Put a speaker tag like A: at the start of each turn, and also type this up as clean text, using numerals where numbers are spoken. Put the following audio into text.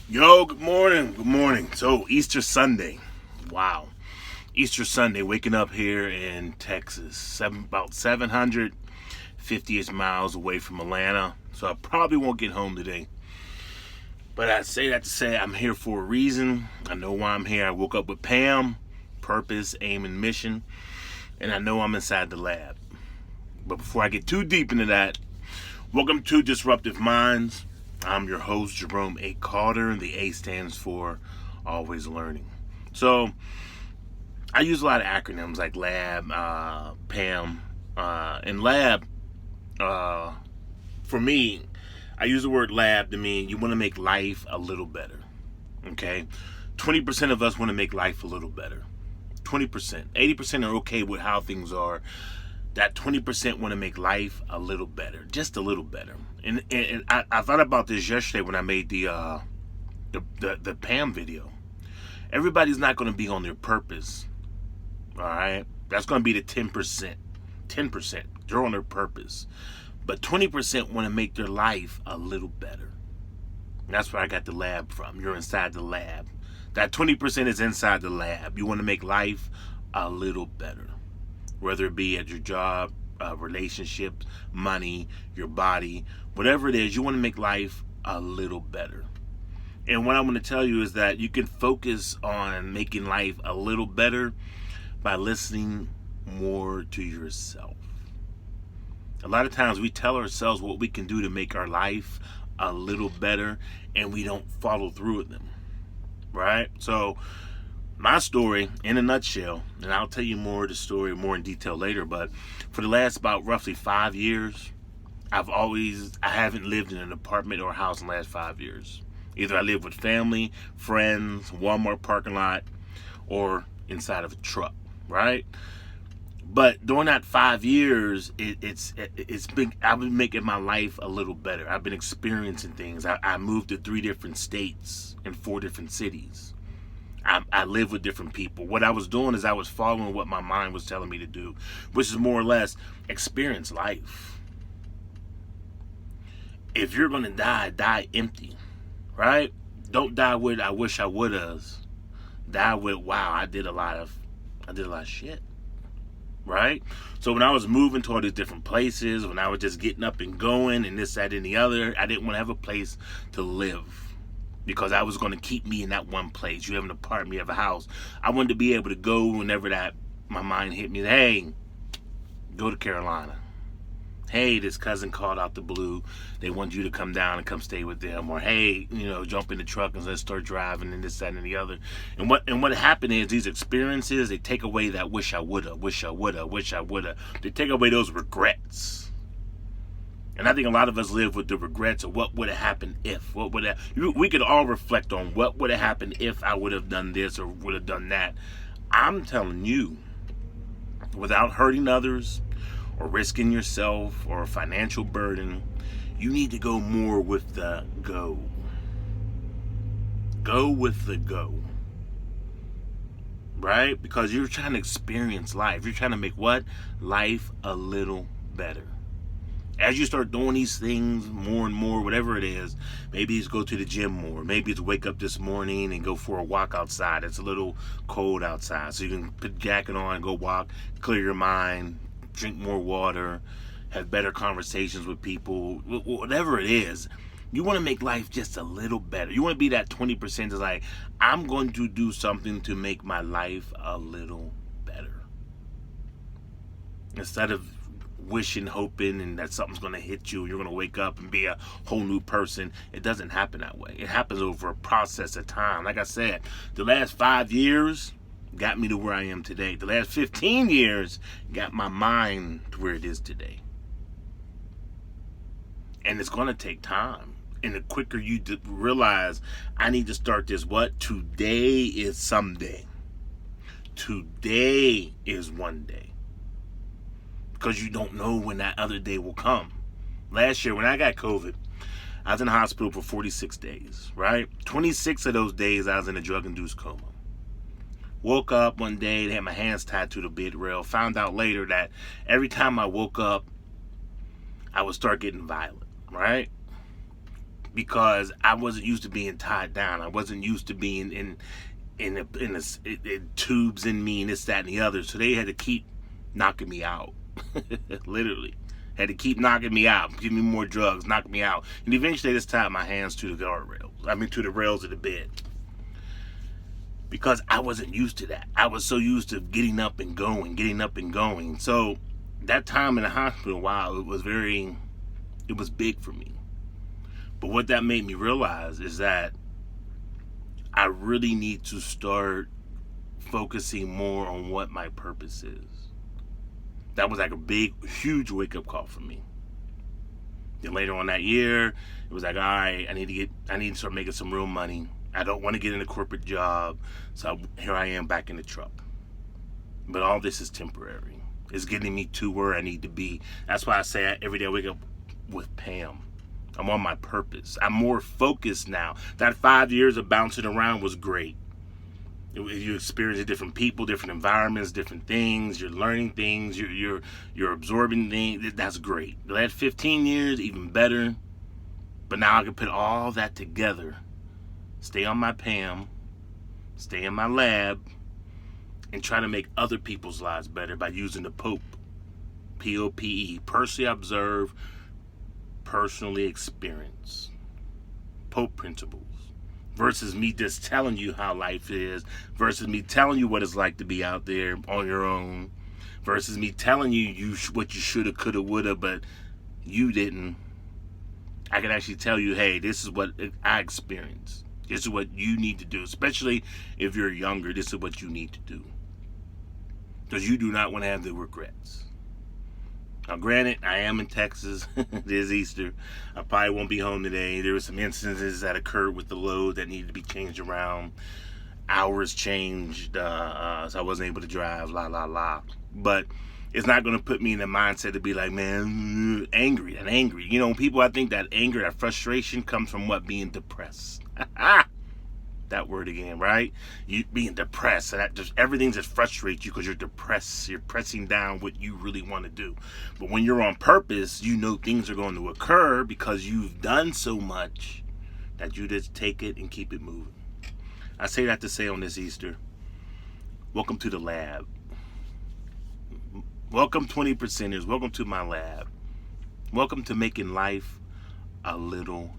A: Yo, good morning. Good morning. So, Easter Sunday. Wow. Easter Sunday, waking up here in Texas, about 750-ish miles away from Atlanta. So, I probably won't get home today. But I say that to say I'm here for a reason. I know why I'm here. I woke up with Pam, purpose, aim, and mission. And I know I'm inside the lab. But before I get too deep into that, welcome to Disruptive Minds. I'm your host, Jerome A. Carter. The A stands for Always Learning. So, I use a lot of acronyms like LAB, PAM. And LAB, for me, I use the word lab to mean you want to make life a little better. Okay? 20% of us want to make life a little better. 20%. 80% are okay with how things are. That 20% want to make life a little better, just a little better. And I thought about this yesterday when I made the Pam video. Everybody's not going to be on their purpose, all right? That's going to be the 10%. 10%, they're on their purpose. But 20% want to make their life a little better. And that's where I got the lab from. You're inside the lab. That 20% is inside the lab. You want to make life a little better. Whether it be at your job, relationships, money, your body, whatever it is, you want to make life a little better. And what I'm going to tell you is that you can focus on making life a little better by listening more to yourself. A lot of times we tell ourselves what we can do to make our life a little better, and we don't follow through with them, right? So, my story in a nutshell, and I'll tell you more of the story more in detail later, but for the last about roughly 5 years, I haven't lived in an apartment or a house in the last 5 years. Either I live with family, friends, Walmart parking lot, or inside of a truck, right? But during that 5 years, I've been making my life a little better. I've been experiencing things. I moved to 3 different states and 4 different cities. I live with different people. What I was doing is I was following what my mind was telling me to do, which is more or less experience life. If you're going to die, die empty, right? Don't die with I wish I would have. Die with wow, I did a lot of shit, right? So when I was moving to all these different places, when I was just getting up and going and this, that, and the other, I didn't want to have a place to live. Because I was going to keep me in that one place. You have an apartment, you have a house. I wanted to be able to go whenever that my mind hit me. Hey, go to Carolina. Hey, this cousin called out the blue. They want you to come down and come stay with them. Or hey, jump in the truck and let's start driving and this, that, and the other. And what happened is these experiences, they take away that wish I woulda, wish I woulda, wish I woulda. They take away those regrets. And I think a lot of us live with the regrets of what would have happened if. We could all reflect on what would have happened if I would have done this or would have done that. I'm telling you, without hurting others or risking yourself or a financial burden, you need to go more with the go. Go with the go. Right? Because you're trying to experience life. You're trying to make what? Life a little better. As you start doing these things more and more, whatever it is, maybe it's go to the gym more. Maybe it's wake up this morning and go for a walk outside. It's a little cold outside. So you can put a jacket on and go walk, clear your mind, drink more water, have better conversations with people, whatever it is. You want to make life just a little better. You want to be that 20% that's like, I'm going to do something to make my life a little better. Instead of wishing, hoping, and that something's going to hit you, you're going to wake up and be a whole new person. It doesn't happen that way. It happens over a process of time. Like I said, the last 5 years got me to where I am today. The last 15 years got my mind to where it is today. And it's going to take time. And the quicker you realize, I need to start this, what? Today is someday. Today is one day. Because you don't know when that other day will come. Last year, when I got COVID, I was in the hospital for 46 days, right? 26 of those days, I was in a drug-induced coma. Woke up one day, they had my hands tied to the bed rail. Found out later that every time I woke up, I would start getting violent, right? because I wasn't used to being tied down. I wasn't used to being in tubes in me and this, that, and the other. So they had to keep knocking me out. Literally. Had to keep knocking me out, give me more drugs, knock me out. And eventually they just tied my hands to the guardrails. To the rails of the bed. Because I wasn't used to that. I was so used to getting up and going. So that time in the hospital, wow, it was big for me. But what that made me realize is that I really need to start focusing more on what my purpose is. That was like a big, huge wake-up call for me. Then later on that year, it was like, all right, I need to start making some real money. I don't want to get in a corporate job. So here I am back in the truck. But all this is temporary. It's getting me to where I need to be. That's why I say every day I wake up with Pam. I'm on my purpose. I'm more focused now. That 5 years of bouncing around was great. You experience different people, different environments, different things. You're learning things. You're absorbing things. That's great. That 15 years, even better. But now I can put all that together. Stay on my Pam. Stay in my lab. And try to make other people's lives better by using the POPE. POPE. Personally observe, personally experience. POPE principles. Versus me just telling you how life is. Versus me telling you what it's like to be out there on your own. Versus me telling you what you shoulda, coulda, woulda, but you didn't. I can actually tell you, hey, this is what I experienced. This is what you need to do. Especially if you're younger, this is what you need to do. Because you do not want to have the regrets. Now, granted, I am in Texas. It is Easter. I probably won't be home today. There were some instances that occurred with the load that needed to be changed around. Hours changed, so I wasn't able to drive, But it's not going to put me in the mindset to be like, man, angry. You know, people, I think that anger, that frustration comes from what? Being depressed. That word again, right? You being depressed. So that just everything just frustrates you because you're depressed. You're pressing down what you really want to do. But when you're on purpose, you know things are going to occur because you've done so much that you just take it and keep it moving. I say that to say on this Easter, welcome to the lab. Welcome 20%ers. Welcome to my lab. Welcome to making life a little